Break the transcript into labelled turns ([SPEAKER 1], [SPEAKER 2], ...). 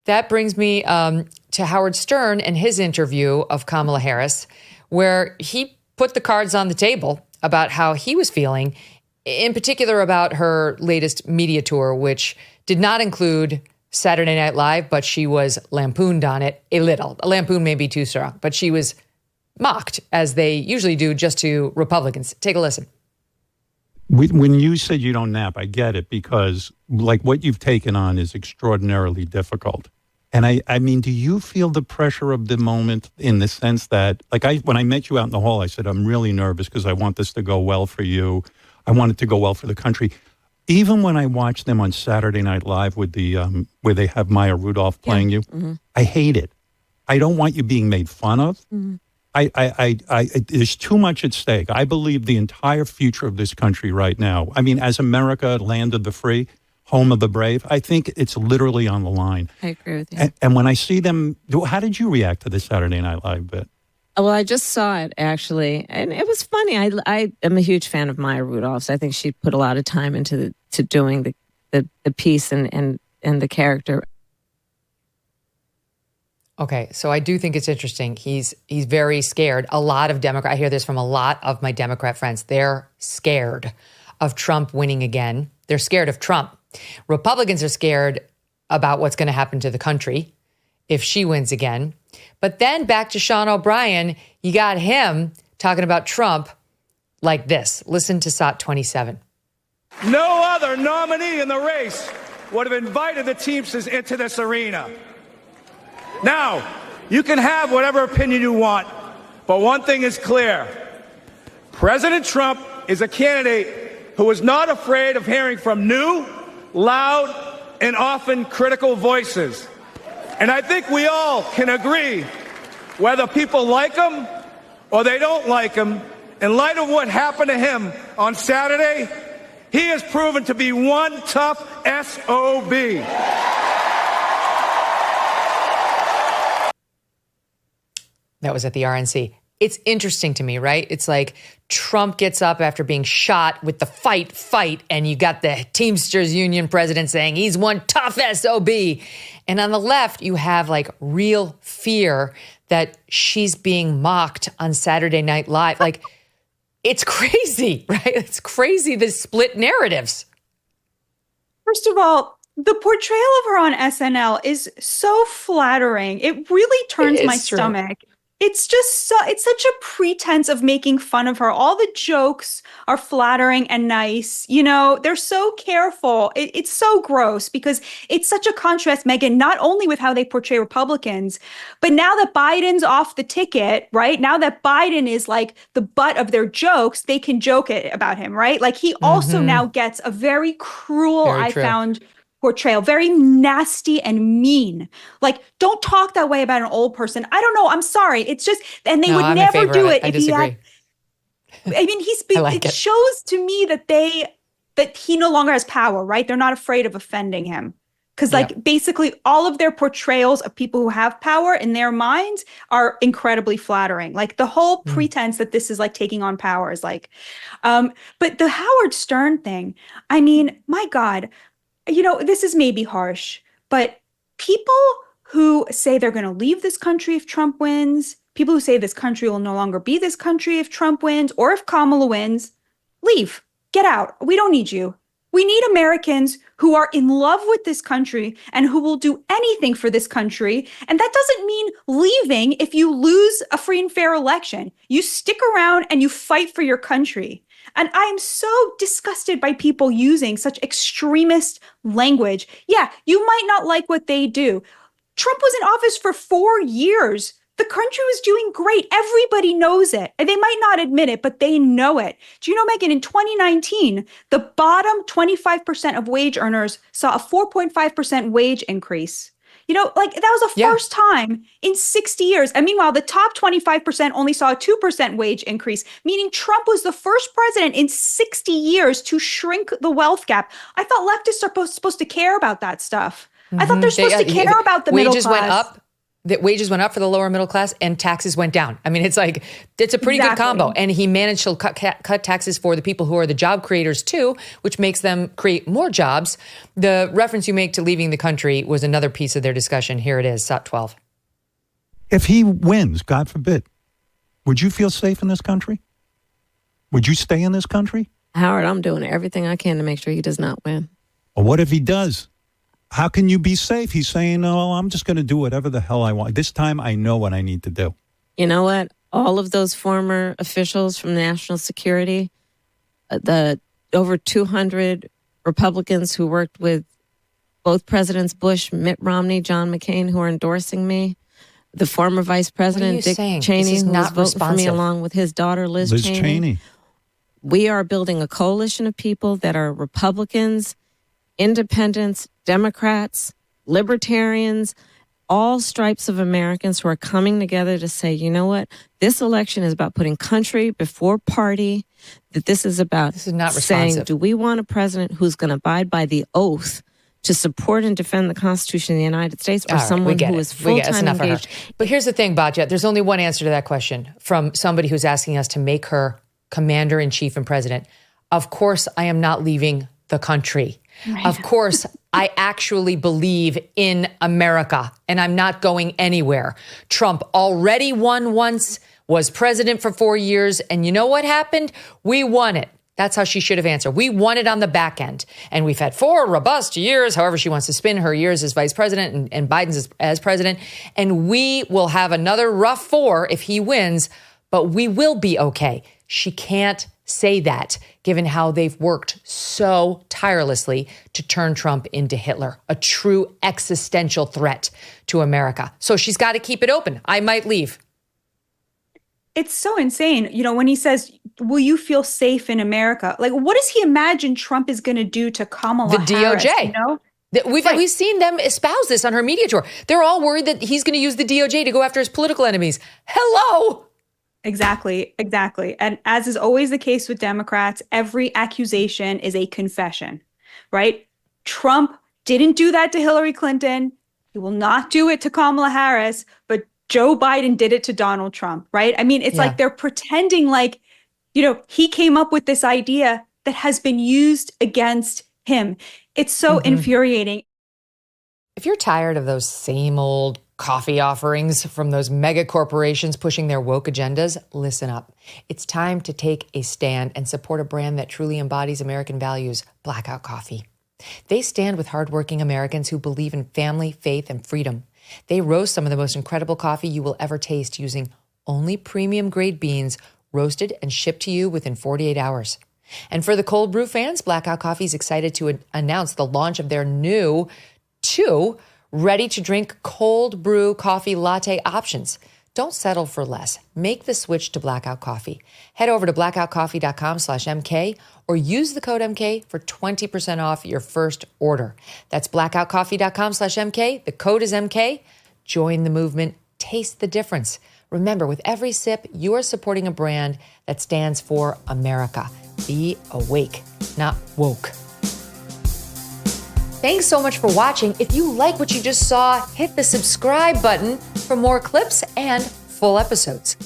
[SPEAKER 1] that brings me to Howard Stern and his interview of Kamala Harris, where he put the cards on the table about how he was feeling, in particular about her latest media tour, which did not include Saturday Night Live, but she was lampooned on it a little. A lampoon may be too strong, but she was mocked, as they usually do, just to Republicans. Take a listen.
[SPEAKER 2] When you said you don't nap, I get it, because like what you've taken on is extraordinarily difficult. And I mean, do you feel the pressure of the moment in the sense that, like, when I met you out in the hall, I said, I'm really nervous because I want this to go well for you. I want it to go well for the country. Even when I watch them on Saturday Night Live with the where they have Maya Rudolph playing you, I hate it. I don't want you being made fun of. There's too much at stake. I believe the entire future of this country right now, I mean, as America, land of the free, home of the brave, I think it's literally on the line.
[SPEAKER 3] I agree with you.
[SPEAKER 2] And when I see them, how did you react to the Saturday Night Live bit?
[SPEAKER 3] Well, I just saw it, actually, and it was funny. I am a huge fan of Maya Rudolph's. I think she put a lot of time into doing the piece and the character.
[SPEAKER 1] Okay, so I do think it's interesting. He's very scared. A lot of Democrats, I hear this from a lot of my Democrat friends. They're scared of Trump winning again. They're scared of Trump. Republicans are scared about what's going to happen to the country if she wins again. But then back to Sean O'Brien, you got him talking about Trump like this. Listen to SOT 27.
[SPEAKER 4] No other nominee in the race would have invited the Teamsters into this arena. Now, you can have whatever opinion you want, but one thing is clear. President Trump is a candidate who is not afraid of hearing from new, loud, and often critical voices. And I think we all can agree, whether people like him or they don't like him, in light of what happened to him on Saturday, he has proven to be one tough SOB.
[SPEAKER 1] That was at the RNC. It's interesting to me, right? It's like Trump gets up after being shot with the fight, and you got the Teamsters Union president saying he's one tough SOB. And on the left, you have like real fear that she's being mocked on Saturday Night Live. Like, it's crazy, right? It's crazy, the split narratives.
[SPEAKER 5] First of all, the portrayal of her on SNL is so flattering. It really turns my stomach. It's just it's such a pretense of making fun of her. All the jokes are flattering and nice. You know, they're so careful. It's so gross because it's such a contrast, Megyn, not only with how they portray Republicans, but now that Biden's off the ticket, right? Now that Biden is like the butt of their jokes, they can joke about him, right? Like he also now gets a very cruel, I found, portrayal, very nasty and mean. Like, don't talk that way about an old person. I don't know. I'm sorry. It's just, and they would never do it
[SPEAKER 1] if
[SPEAKER 5] he had. I mean, it shows to me that he no longer has power, right? They're not afraid of offending him. Because basically all of their portrayals of people who have power in their minds are incredibly flattering. Like the whole pretense that this is like taking on power is like, but the Howard Stern thing, I mean, my God, you know, this is maybe harsh, but people who say they're going to leave this country if Trump wins, people who say this country will no longer be this country if Trump wins, or if Kamala wins, leave, get out. We don't need you. We need Americans who are in love with this country and who will do anything for this country. And that doesn't mean leaving if you lose a free and fair election. You stick around and you fight for your country. And I am so disgusted by people using such extremist language. Yeah, you might not like what they do. Trump was in office for 4 years. The country was doing great. Everybody knows it. And they might not admit it, but they know it. Do you know, Megyn, in 2019, the bottom 25% of wage earners saw a 4.5% wage increase. You know, like that was the first time in 60 years. And meanwhile, the top 25% only saw a 2% wage increase, meaning Trump was the first president in 60 years to shrink the wealth gap. I thought leftists are supposed to care about that stuff. I thought they're supposed to care about the middle class.
[SPEAKER 1] Wages went up. that wages went up for the lower middle class and taxes went down. I mean, it's a pretty good combo. And he managed to cut taxes for the people who are the job creators too, which makes them create more jobs. The reference you make to leaving the country was another piece of their discussion. Here it is, SOT 12.
[SPEAKER 2] If he wins, God forbid, would you feel safe in this country? Would you stay in this country?
[SPEAKER 3] Howard, I'm doing everything I can to make sure he does not win.
[SPEAKER 2] Well, what if he does? How can you be safe? He's saying, "Oh, I'm just going to do whatever the hell I want. This time I know what I need to do."
[SPEAKER 3] You know what? All of those former officials from national security, the over 200 Republicans who worked with both Presidents Bush, Mitt Romney, John McCain, who are endorsing me, the former Vice President Dick Cheney, who was voting for me along with his daughter Liz Cheney. We are building a coalition of people that are Republicans, independents, Democrats, libertarians, all stripes of Americans who are coming together to say, you know what? This election is about putting country before party, that this is about saying, do we want a president who's going to abide by the oath to support and defend the Constitution of the United States, or someone who is full-time engaged?
[SPEAKER 1] But here's the thing, Batya, there's only one answer to that question from somebody who's asking us to make her commander-in-chief and president. Of course, I am not leaving the country. Right. Of course, I actually believe in America, and I'm not going anywhere. Trump already won once, was president for 4 years, and you know what happened? We won it. That's how she should have answered. We won it on the back end. And we've had 4 robust years, however she wants to spin her years as vice president and Biden's as president. And we will have another rough 4 if he wins, but we will be okay. She can't say that, given how they've worked so tirelessly to turn Trump into Hitler, a true existential threat to America. So she's got to keep it open. I might leave.
[SPEAKER 5] It's so insane. You know, when he says, will you feel safe in America? Like, what does he imagine Trump is going to do to Kamala Harris? The DOJ. You know?
[SPEAKER 1] We've seen them espouse this on her media tour. They're all worried that he's going to use the DOJ to go after his political enemies. Hello.
[SPEAKER 5] Exactly. And as is always the case with Democrats, every accusation is a confession, right? Trump didn't do that to Hillary Clinton. He will not do it to Kamala Harris, but Joe Biden did it to Donald Trump, right? I mean, it's like they're pretending like, you know, he came up with this idea that has been used against him. It's so infuriating.
[SPEAKER 1] If you're tired of those same old coffee offerings from those mega corporations pushing their woke agendas, listen up. It's time to take a stand and support a brand that truly embodies American values, Blackout Coffee. They stand with hardworking Americans who believe in family, faith, and freedom. They roast some of the most incredible coffee you will ever taste using only premium grade beans, roasted and shipped to you within 48 hours. And for the cold brew fans, Blackout Coffee is excited to announce the launch of their new 2 ready-to-drink cold brew coffee latte options. Don't settle for less. Make the switch to Blackout Coffee. Head over to blackoutcoffee.com/MK or use the code MK for 20% off your first order. That's blackoutcoffee.com/MK. The code is MK. Join the movement. Taste the difference. Remember, with every sip, you are supporting a brand that stands for America. Be awake, not woke. Thanks so much for watching. If you like what you just saw, hit the subscribe button for more clips and full episodes.